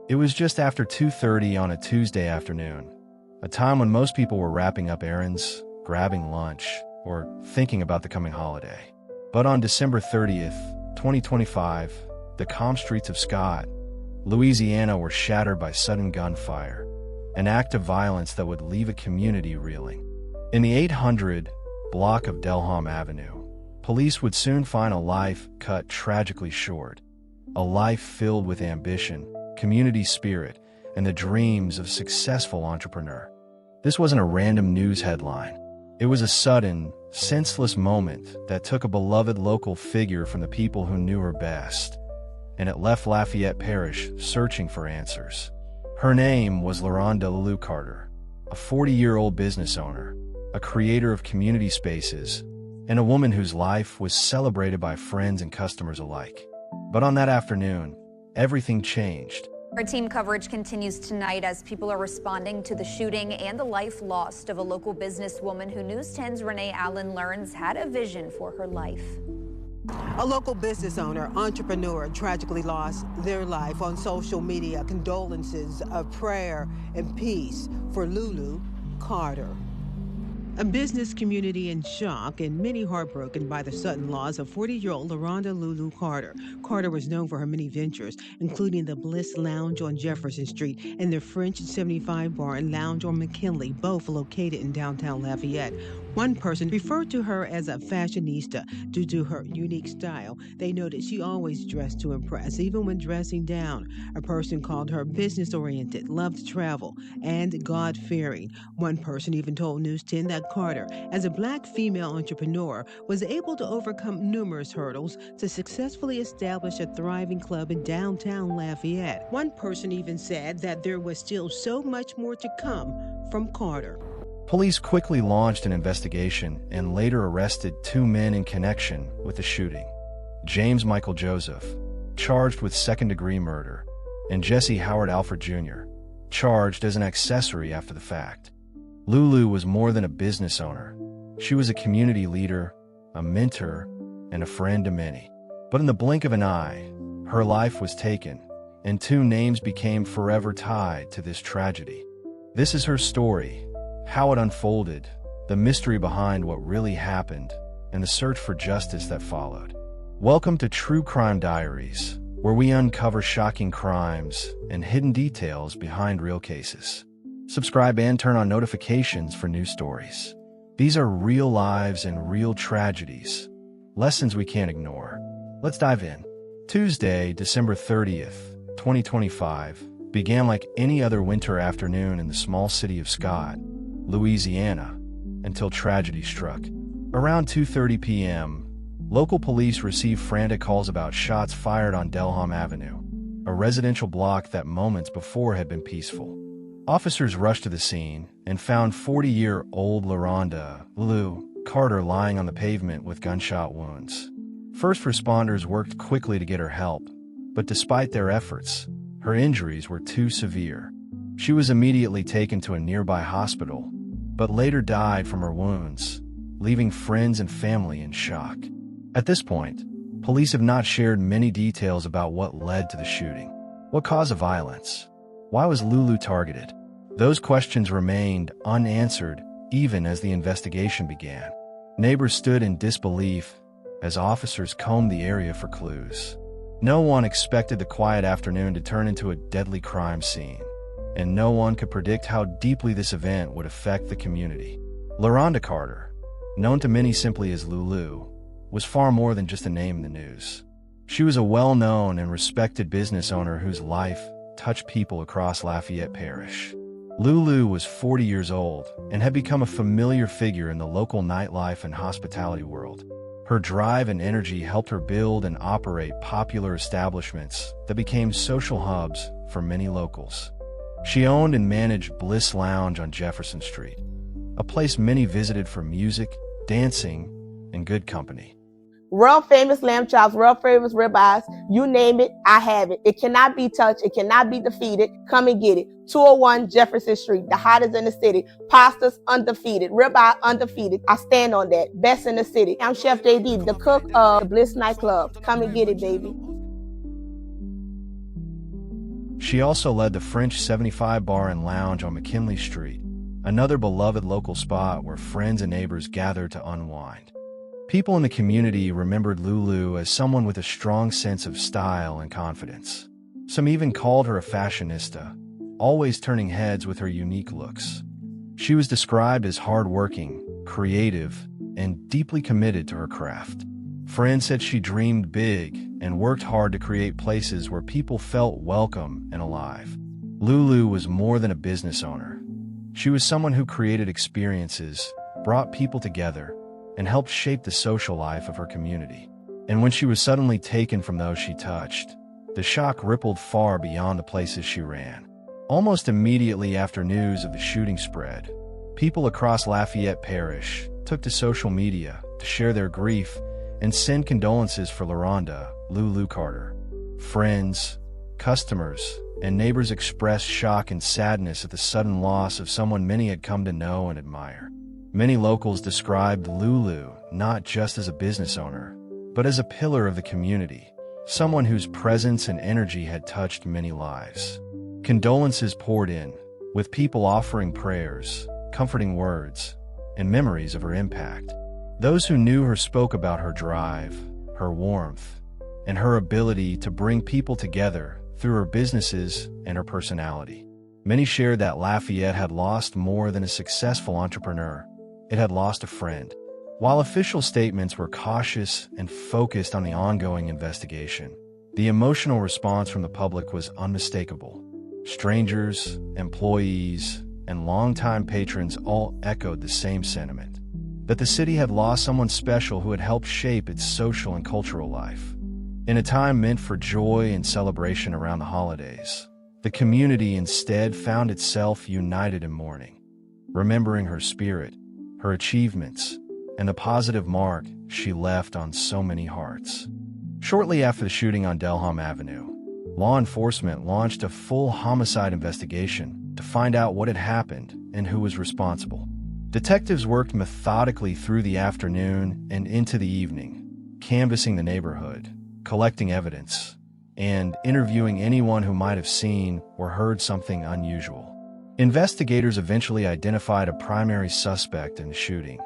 It was just after 2:30 on a Tuesday afternoon, a time when most people were wrapping up errands, grabbing lunch, or thinking about the coming holiday. But on December 30th, 2025, the calm streets of Scott, Louisiana were shattered by sudden gunfire, an act of violence that would leave a community reeling. In the 800 block of Delham Avenue, police would soon find a life cut tragically short, a life filled with ambition, community spirit, and the dreams of a successful entrepreneur. This wasn't a random news headline. It was a sudden, senseless moment that took a beloved local figure from the people who knew her best, and it left Lafayette Parish searching for answers. Her name was Lerhonda LuLu'Carter, a 40-year-old business owner, a creator of community spaces, and a woman whose life was celebrated by friends and customers alike. But on that afternoon, everything changed. Our team coverage continues tonight as people are responding to the shooting and the life lost of a local businesswoman who News 10's Renee Allen learns had a vision for her life. A local business owner, entrepreneur, tragically lost their life on social media. Condolences of prayer and peace for Lulu Carter. A business community in shock and many heartbroken by the sudden loss of 40-year-old Lerhonda LuLu'Carter. Carter was known for her many ventures, including the Bliss Lounge on Jefferson Street and the French 75 Bar and Lounge on McKinley, both located in downtown Lafayette. One person referred to her as a fashionista due to her unique style. They noted she always dressed to impress, even when dressing down. A person called her business-oriented, loved to travel, and God-fearing. One person even told News 10 that Carter, as a black female entrepreneur, was able to overcome numerous hurdles to successfully establish a thriving club in downtown Lafayette. One person even said that there was still so much more to come from Carter. Police quickly launched an investigation and later arrested two men in connection with the shooting. James Michael Joseph, charged with second-degree murder, and Jesse Howard Alfred Jr., charged as an accessory after the fact. Lulu was more than a business owner. She was a community leader, a mentor, and a friend to many. But in the blink of an eye, her life was taken, and two names became forever tied to this tragedy. This is her story, how it unfolded, the mystery behind what really happened, and the search for justice that followed. Welcome to True Crime Diaries, where we uncover shocking crimes and hidden details behind real cases. Subscribe and turn on notifications for new stories. These are real lives and real tragedies, lessons we can't ignore. Let's dive in. Tuesday, December 30th, 2025, began like any other winter afternoon in the small city of Scott, Louisiana, until tragedy struck. Around 2:30 p.m., local police received frantic calls about shots fired on Delham Avenue, a residential block that moments before had been peaceful. Officers rushed to the scene and found 40-year-old Lerhonda LuLu'Carter lying on the pavement with gunshot wounds. First responders worked quickly to get her help, but despite their efforts, her injuries were too severe. She was immediately taken to a nearby hospital, but later died from her wounds, leaving friends and family in shock. At this point, police have not shared many details about what led to the shooting. What caused the violence? Why was Lulu targeted? Those questions remained unanswered even as the investigation began. Neighbors stood in disbelief as officers combed the area for clues. No one expected the quiet afternoon to turn into a deadly crime scene, and no one could predict how deeply this event would affect the community. Lerhonda Carter, known to many simply as Lulu, was far more than just a name in the news. She was a well-known and respected business owner whose life touched people across Lafayette Parish. Lulu was 40 years old and had become a familiar figure in the local nightlife and hospitality world. Her drive and energy helped her build and operate popular establishments that became social hubs for many locals. She owned and managed Bliss Lounge on Jefferson Street, a place many visited for music, dancing, and good company. World famous lamb chops, world famous ribeyes, you name it, I have it. It cannot be touched. It cannot be defeated. Come and get it. 201 Jefferson Street, the hottest in the city. Pastas undefeated. Ribeye undefeated. I stand on that. Best in the city. I'm Chef JD, the cook of the Bliss nightclub. Come and get it, baby. She also led the French 75 Bar and Lounge on McKinley Street, another beloved local spot where friends and neighbors gathered to unwind. People in the community remembered Lulu as someone with a strong sense of style and confidence. Some even called her a fashionista, always turning heads with her unique looks. She was described as hardworking, creative, and deeply committed to her craft. Friends said she dreamed big and worked hard to create places where people felt welcome and alive. Lulu was more than a business owner. She was someone who created experiences, brought people together, and helped shape the social life of her community. And when she was suddenly taken from those she touched, the shock rippled far beyond the places she ran. Almost immediately after news of the shooting spread, people across Lafayette Parish took to social media to share their grief and send condolences for Lerhonda LuLu'Carter. Friends, customers, and neighbors expressed shock and sadness at the sudden loss of someone many had come to know and admire. Many locals described Lulu not just as a business owner, but as a pillar of the community, someone whose presence and energy had touched many lives. Condolences poured in, with people offering prayers, comforting words, and memories of her impact. Those who knew her spoke about her drive, her warmth, and her ability to bring people together through her businesses and her personality. Many shared that Lafayette had lost more than a successful entrepreneur. It had lost a friend. While official statements were cautious and focused on the ongoing investigation, the emotional response from the public was unmistakable. Strangers, employees, and longtime patrons all echoed the same sentiment, that the city had lost someone special who had helped shape its social and cultural life. In a time meant for joy and celebration around the holidays, the community instead found itself united in mourning, remembering her spirit, her achievements, and the positive mark she left on so many hearts. Shortly after the shooting on Delham Avenue, law enforcement launched a full homicide investigation to find out what had happened and who was responsible. Detectives worked methodically through the afternoon and into the evening, canvassing the neighborhood, collecting evidence, and interviewing anyone who might have seen or heard something unusual. Investigators eventually identified a primary suspect in the shooting,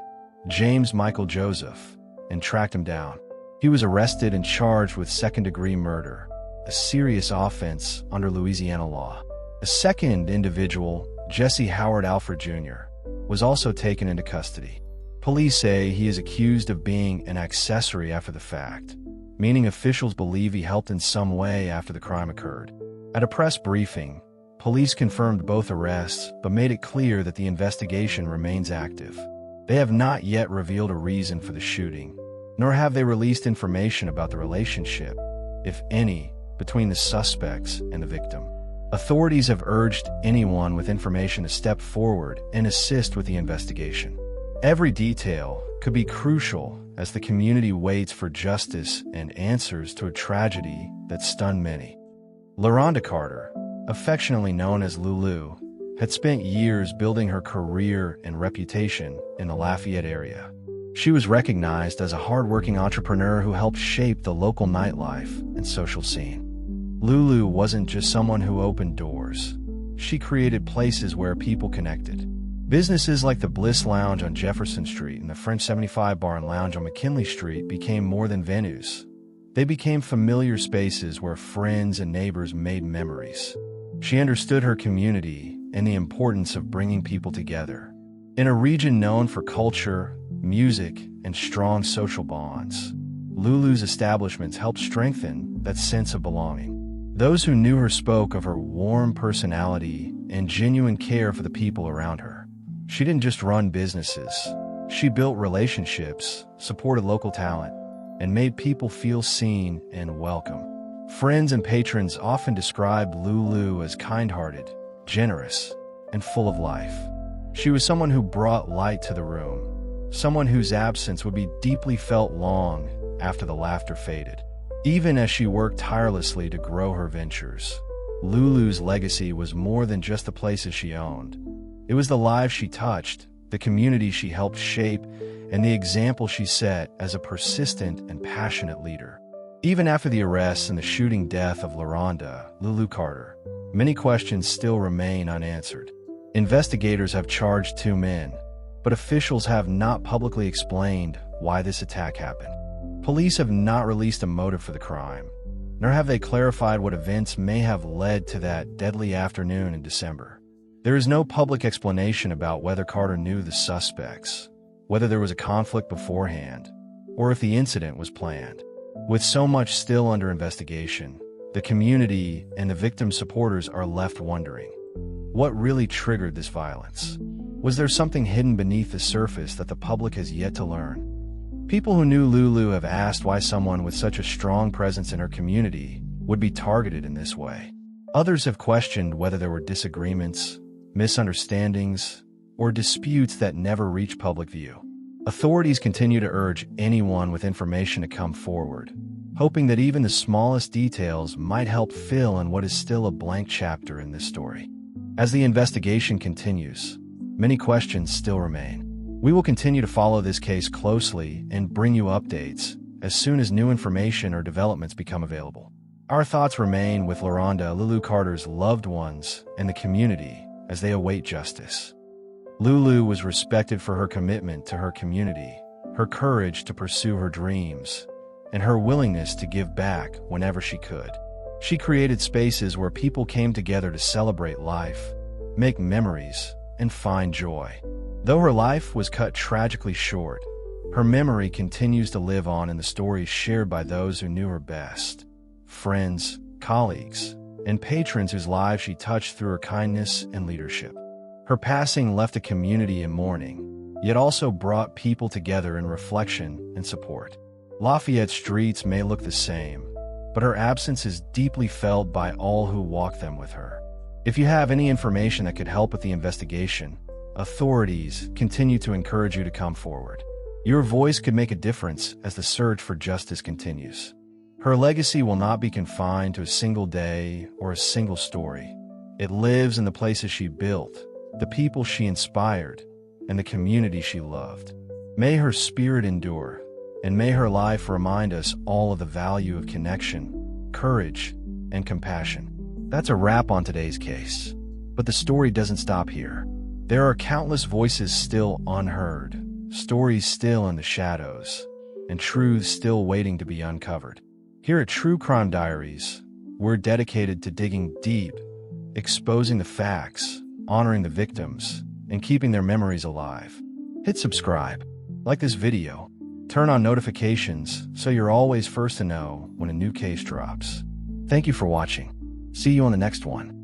James Michael Joseph, and tracked him down. He was arrested and charged with second-degree murder, a serious offense under Louisiana law. A second individual, Jesse Howard Alfred Jr., was also taken into custody. Police say he is accused of being an accessory after the fact, meaning officials believe he helped in some way after the crime occurred. At a press briefing, police confirmed both arrests but made it clear that the investigation remains active. They have not yet revealed a reason for the shooting, nor have they released information about the relationship, if any, between the suspects and the victim. Authorities have urged anyone with information to step forward and assist with the investigation. Every detail could be crucial as the community waits for justice and answers to a tragedy that stunned many. Lerhonda Carter, affectionately known as Lulu, had spent years building her career and reputation in the Lafayette-area. She was recognized as a hardworking entrepreneur who helped shape the local nightlife and social scene. Lulu wasn't just someone who opened doors. She created places where people connected. Businesses like the Bliss Lounge on Jefferson Street and the French 75 Bar and Lounge on McKinley Street became more than venues. They became familiar spaces where friends and neighbors made memories. She understood her community and the importance of bringing people together. In a region known for culture, music, and strong social bonds, Lulu's establishments helped strengthen that sense of belonging. Those who knew her spoke of her warm personality and genuine care for the people around her. She didn't just run businesses. She built relationships, supported local talent, and made people feel seen and welcome. Friends and patrons often described Lulu as kind-hearted, generous, and full of life. She was someone who brought light to the room, someone whose absence would be deeply felt long after the laughter faded. Even as she worked tirelessly to grow her ventures, Lulu's legacy was more than just the places she owned. It was the lives she touched, the community she helped shape, and the example she set as a persistent and passionate leader. Even after the arrests and the shooting death of Lerhonda LuLu'Carter, many questions still remain unanswered. Investigators have charged 2 men, but officials have not publicly explained why this attack happened. Police have not released a motive for the crime, nor have they clarified what events may have led to that deadly afternoon in December. There is no public explanation about whether Carter knew the suspects, whether there was a conflict beforehand, or if the incident was planned. With so much still under investigation, the community and the victim's supporters are left wondering, what really triggered this violence? Was there something hidden beneath the surface that the public has yet to learn? People who knew Lulu have asked why someone with such a strong presence in her community would be targeted in this way. Others have questioned whether there were disagreements, misunderstandings, or disputes that never reached public view. Authorities continue to urge anyone with information to come forward, hoping that even the smallest details might help fill in what is still a blank chapter in this story. As the investigation continues, many questions still remain. We will continue to follow this case closely and bring you updates as soon as new information or developments become available. Our thoughts remain with Lerhonda LuLu'Carter's loved ones and the community as they await justice. Lulu was respected for her commitment to her community, her courage to pursue her dreams, and her willingness to give back whenever she could. She created spaces where people came together to celebrate life, make memories, and find joy. Though her life was cut tragically short, her memory continues to live on in the stories shared by those who knew her best, friends, colleagues, and patrons whose lives she touched through her kindness and leadership. Her passing left a community in mourning, yet also brought people together in reflection and support. Lafayette streets may look the same, but her absence is deeply felt by all who walk them with her. If you have any information that could help with the investigation, authorities continue to encourage you to come forward. Your voice could make a difference as the search for justice continues. Her legacy will not be confined to a single day or a single story. It lives in the places she built, the people she inspired, and the community she loved. May her spirit endure, and may her life remind us all of the value of connection, courage, and compassion. That's a wrap on today's case. But the story doesn't stop here. There are countless voices still unheard, stories still in the shadows, and truths still waiting to be uncovered. Here at True Crime Diaries, we're dedicated to digging deep, exposing the facts, honoring the victims, and keeping their memories alive. Hit subscribe, like this video, turn on notifications so you're always first to know when a new case drops. Thank you for watching. See you on the next one.